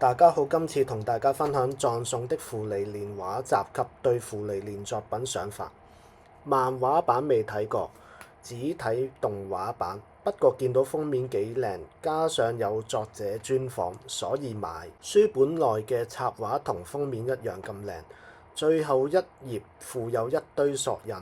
大家好，今次同大家分享葬送的芙莉蓮畫集及對芙莉蓮作品想法。漫畫版未睇過，只睇動畫版。不過見到封面幾靚，加上有作者專訪，所以買。書本內嘅插畫同封面一樣咁靚，最後一頁附有一堆索印，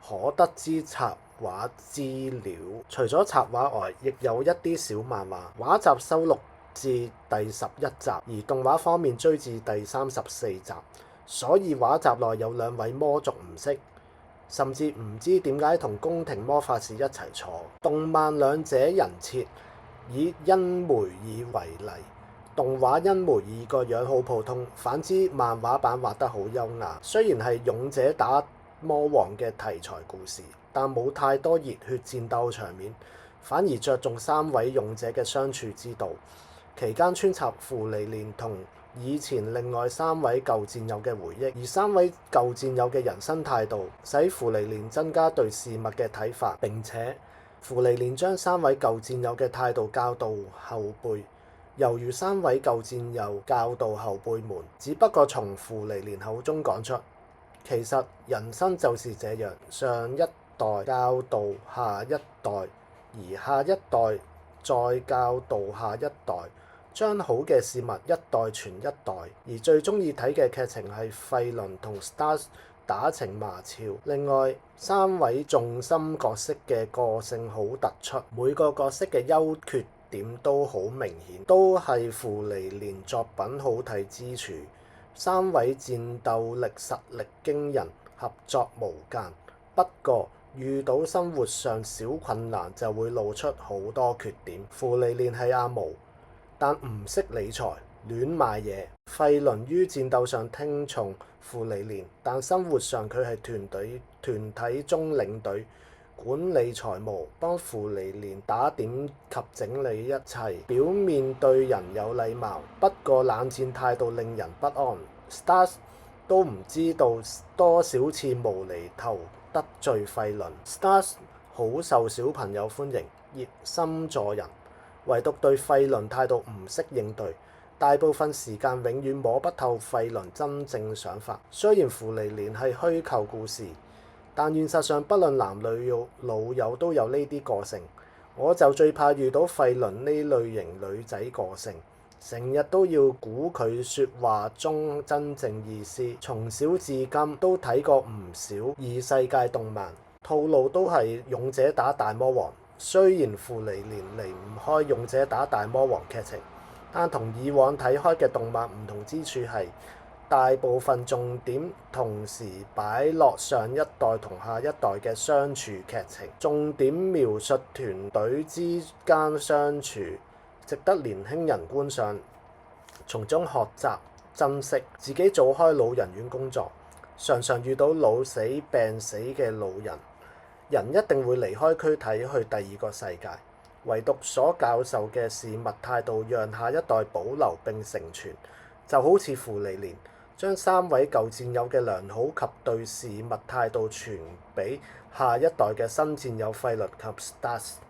可得知插畫資料。除咗插畫外，亦有一啲小漫畫。畫集收錄至第11集，而動畫方面追至第34集，所以畫集內有2位魔族唔識，甚至唔知點解同宮廷魔法使一齊坐。動漫兩者人設，以恩梅爾為例，動畫恩梅爾個樣好普通，反之漫畫版畫得好優雅。雖然係勇者打魔王嘅題材故事，但冇太多熱血戰鬥場面，反而着重3位勇者嘅相處之道。期間穿插芙莉蓮同以前另外3位舊戰友嘅回憶，而3位舊戰友嘅人生態度，使芙莉蓮增加對事物嘅睇法。並且芙莉蓮將3位舊戰友嘅態度教導後輩，猶如3位舊戰友教導後輩們，只不過從芙莉蓮口中講出，其實人生就是這樣，上一代教導下一代，而下一代再教導下一代。將好嘅事物一代傳一代，而最鍾意睇嘅劇情係費倫同 Stars 打情罵俏。另外3位重心角色嘅個性好突出，每個角色嘅優缺點都好明顯，都係芙莉蓮作品好睇之處。3位戰鬥力實力驚人，合作無間。不過遇到生活上小困難就會露出好多缺點。芙莉蓮係阿毛，但唔識理財，亂買嘢。費倫於戰鬥上聽從芙莉蓮，但生活上佢係團體中領隊，管理財務，幫芙莉蓮打點及整理一切。表面對人有禮貌，不過冷戰態度令人不安。Stars 都唔知道多少次無厘頭得罪費倫。Stars 好受小朋友歡迎，熱心助人。唯獨對費倫態度唔識應對，大部分時間永遠摸不透費倫真正想法。雖然芙莉蓮係虛構故事，但現實上不論男女老友都有呢啲個性。我就最怕遇到費倫呢類型女仔個性，成日都要估佢説話中真正意思。從小至今都睇過唔少異世界動漫，套路都係勇者打大魔王。雖然芙莉蓮離唔開勇者打大魔王劇情，但同以往睇開嘅動漫唔同之處係，大部分重點同時擺落上一代同下一代嘅相處劇情，重點描述團隊之間相處，值得年輕人觀賞，從中學習珍惜。自己做開老人院工作，常常遇到老死病死嘅老人。人一定會離開軀體去第二個世界，唯獨所教授嘅事物態度讓下一代保留並承傳，就好似芙莉蓮將3位舊戰友嘅良好及對事物態度傳俾下一代嘅新戰友費倫及 Stars。